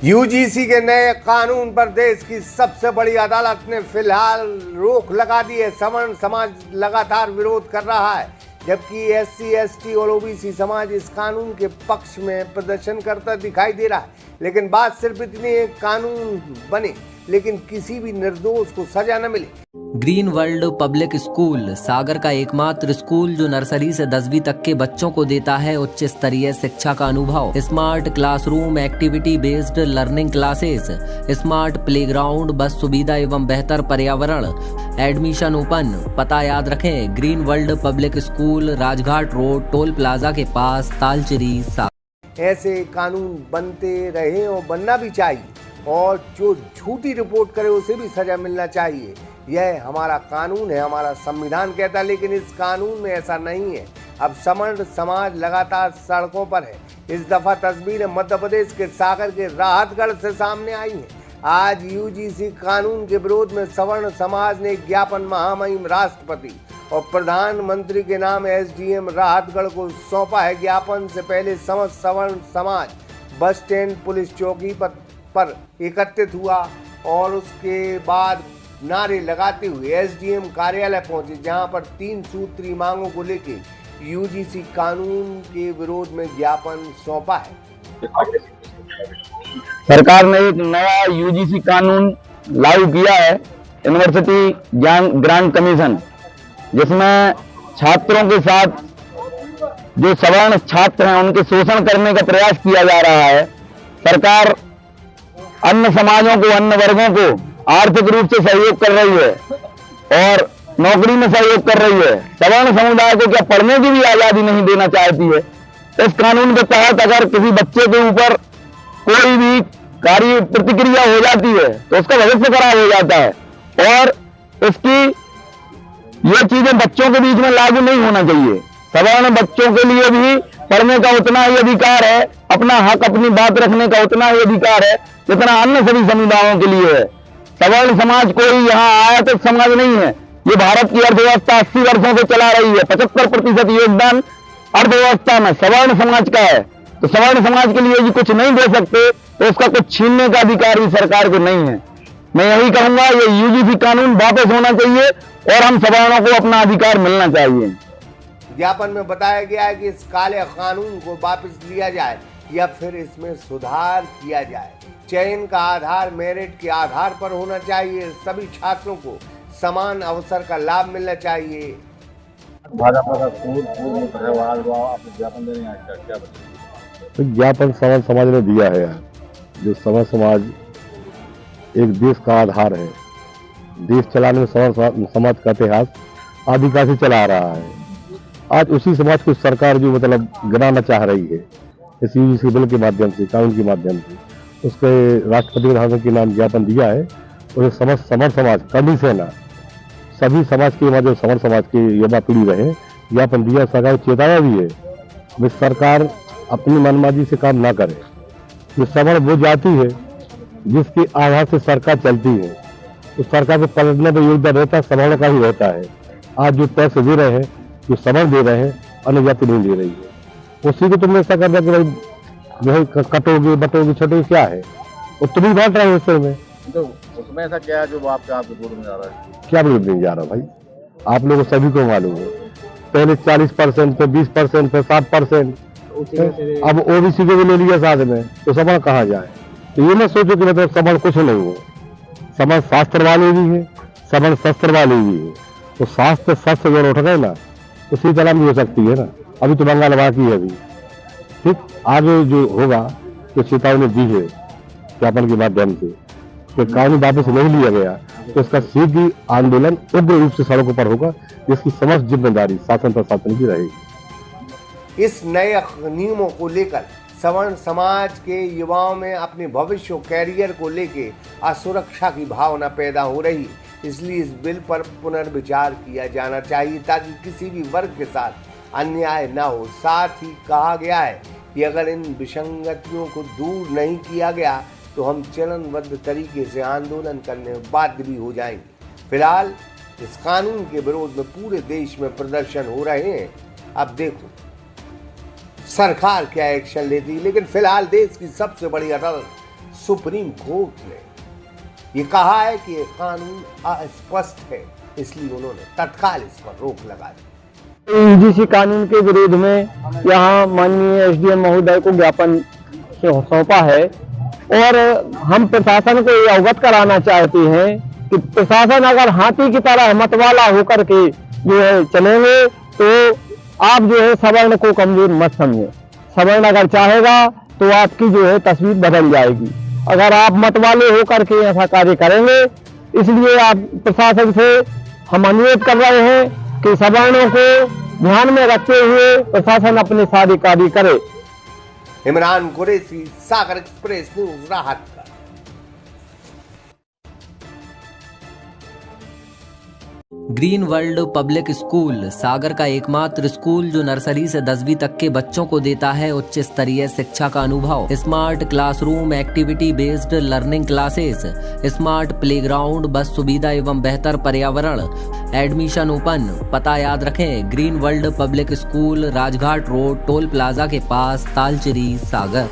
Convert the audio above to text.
UGC के नए कानून पर देश की सबसे बड़ी अदालत ने फिलहाल रोक लगा दी है। सवर्ण समाज लगातार विरोध कर रहा है, जबकि एससी, एसटी और ओबीसी समाज इस कानून के पक्ष में प्रदर्शन करता दिखाई दे रहा है। लेकिन बात सिर्फ इतनी है, कानून बने लेकिन किसी भी निर्दोष को सजा न मिले। Green world public school Sagar का एकमात्र स्कूल जो नर्सरी से 10वीं तक के बच्चों को देता है उच्च स्तरीय शिक्षा का अनुभव। Smart classroom, activity based learning classes, smart playground, बस सुविधा एवं बेहतर पर्यावरण। Admission open. पता याद रखें, green world public school, Rajghat road, toll plaza के पास, तालचेरी, सागर। ऐसे कानून बनते रहे और बनना भी चाहिए, और जो झूठी रिपोर्ट करे उसे भी सजा मिलना चाहिए। यह हमारा कानून है, हमारा संविधान कहता है, लेकिन इस कानून में ऐसा नहीं है। अब सवर्ण समाज लगातार सड़कों पर है। इस दफा तस्वीरें मध्य प्रदेश के सागर के राहतगढ़ से सामने आई हैं। आज यूजीसी कानून के विरोध में सवर्ण समाज ने एक ज्ञापन महामहिम राष्ट्रपति और प्रधानमंत्री के नाम एसडीएम राहतगढ़ को सौंपा है। ज्ञापन से पहले समस्त सवर्ण समाज बस स्टैंड, पुलिस चौकी पर एकत्रित हुआ और उसके बाद नारे लगाते हुए एसडीएम कार्यालय पहुंचे, जहां पर 3 सूत्री मांगों को लेकर यूजीसी कानून के विरोध में ज्ञापन सौंपा है। सरकार ने एक नया यूजीसी कानून लागू किया है, यूनिवर्सिटी ग्रांट कमीशन, जिसमें छात्रों के साथ जो सवर्ण छात्र हैं उनके शोषण करने का प्रयास किया जा रहा है। सरकार अन्य समाजों को, अन्य वर्गों को आर्थिक रूप से सहयोग कर रही है और नौकरी में सहयोग कर रही है। सवर्ण समुदाय को क्या पढ़ने की भी आजादी नहीं देना चाहती है। इस कानून के तहत अगर किसी बच्चे के ऊपर कोई भी कार्य प्रतिक्रिया हो जाती है तो उसका भविष्य खराब हो जाता है, और इसकी ये चीजें बच्चों के बीच में लागू नहीं होना चाहिए। सवर्ण बच्चों के लिए भी पढ़ने का उतना ही अधिकार है, अपना हक, अपनी बात रखने का उतना ही अधिकार है जितना अन्य सभी समुदायों के लिए है। सवर्ण समाज कोई यहाँ आयातित समाज नहीं है। ये भारत की अर्थव्यवस्था 80 वर्षों से चला रही है। 75% योगदान अर्थव्यवस्था में सवर्ण समाज का है। तो सवर्ण समाज के लिए जी कुछ नहीं दे सकते तो उसका कुछ छीनने का अधिकार भी सरकार को नहीं है। मैं यही कहूंगा, ये यूजीसी कानून वापस होना चाहिए और हम सवर्णों को अपना अधिकार मिलना चाहिए। ज्ञापन में बताया गया है कि इस काले कानून को वापस लिया जाए या फिर इसमें सुधार किया जाए। चयन का आधार मेरिट के आधार पर होना चाहिए। सभी छात्रों को समान अवसर का लाभ मिलना चाहिए। ज्ञापन सवर्ण समाज ने दिया है यार। जो सवर्ण समाज एक देश का आधार है, देश चलाने में सवर्ण समाज का इतिहास आदिकाल से चला आ रहा है। आज उसी समाज को सरकार जो गिराना चाह रही है इस यूजीसी बिल के माध्यम से, कानून के माध्यम से, उसके राष्ट्रपति प्रधानमंत्री के नाम ज्ञापन दिया है। और समस्त सवर्ण समाज, कभी सेना, सभी समाज के जो सवर्ण समाज की युवा पीढ़ी रहे, ज्ञापन दिया। सरकार चेताया भी है कि सरकार अपनी मनमाजी से काम ना करे। ये सवर्ण वो जाति है जिसके आधार से सरकार चलती है, तो सरकार को पलटने में योगदान रहता है, सवर्ण का ही रहता है। आज जो टैक्स दे रहे हैं, जो सवर्ण दे रहे हैं, अन्य जाति नहीं दे रही है। उसी को तुमने ऐसा कर दिया कि भाई जो कटोगे, बटोगे, छटोगे, क्या है वो तुम ही बांट रहे हो उसमें। तो उसमें ऐसा क्या है जो आपके आप रिपोर्ट में जा रहा है? क्या रिपोर्ट नहीं जा रहा भाई? आप लोगों सभी को मालूम है, पहले 40%, फिर 20%, फिर 7%, अब ओबीसी को भी ले लिया साथ में, तो सवर्ण कहाँ जाए? तो ये मैं सोचो कि मतलब सवर्ण कुछ नहीं है। सवर्ण शास्त्र वाले भी है, सवर्ण शस्त्र वाले भी है। तो शास्त्र शस्त्र जो उठ गए ना, उसी तरह भी हो सकती है ना। अभी तो बंगाल बाकी है अभी, ठीक। आगे जो होगा तो चेतावनी दी है ज्ञापन के माध्यम से कि कानून वापस नहीं लिया गया तो इसका शीघ्र आंदोलन उग्र रूप से सड़कों पर होगा, जिसकी समस्त जिम्मेदारी शासन प्रशासन की रहेगी। इस नए नियमों को लेकर सवर्ण समाज के युवाओं में अपने भविष्य कैरियर को लेकर असुरक्षा की भावना पैदा हो रही है। इसलिए इस बिल पर पुनर्विचार किया जाना चाहिए ताकि किसी भी वर्ग के साथ अन्याय न हो। साथ ही कहा गया है कि अगर इन विसंगतियों को दूर नहीं किया गया तो हम चरणबद्ध तरीके से आंदोलन करने में बाध्य भी हो जाएंगे। फिलहाल इस कानून के विरोध में पूरे देश में प्रदर्शन हो रहे हैं। अब देखो सरकार क्या एक्शन लेती है। लेकिन फिलहाल देश की सबसे बड़ी अदालत सुप्रीम कोर्ट ने ये कहा है कि ये कानून अस्पष्ट है, इसलिए उन्होंने तत्काल इस पर रोक लगा दी। यूजीसी कानून के विरोध में यहाँ माननीय एसडीएम महोदय को ज्ञापन सौंपा है और हम प्रशासन को ये अवगत कराना चाहते हैं कि प्रशासन अगर हाथी की तरह मतवाला होकर के जो है चलेंगे तो आप जो है सवर्ण को कमजोर मत समझे। सवर्ण अगर चाहेगा तो आपकी जो है तस्वीर बदल जाएगी। अगर आप मतवाले होकर के ऐसा कार्य करेंगे, इसलिए आप प्रशासन से हम अनुरोध कर रहे हैं कि सवर्णों को ध्यान में रखते हुए प्रशासन अपने सारे कार्य करे। Imran Qureshi, Sagar express news, Rahatgarh. Green world public school Sagar का एकमात्र स्कूल जो नर्सरी से 10वीं तक के बच्चों को देता है उच्च स्तरीय शिक्षा का अनुभव। Smart classroom, activity based learning classes, smart playground, बस सुविधा एवं बेहतर पर्यावरण। Admission open. पता याद रखें, green world public school, Rajghat road, toll plaza के पास, तालचेरी, सागर।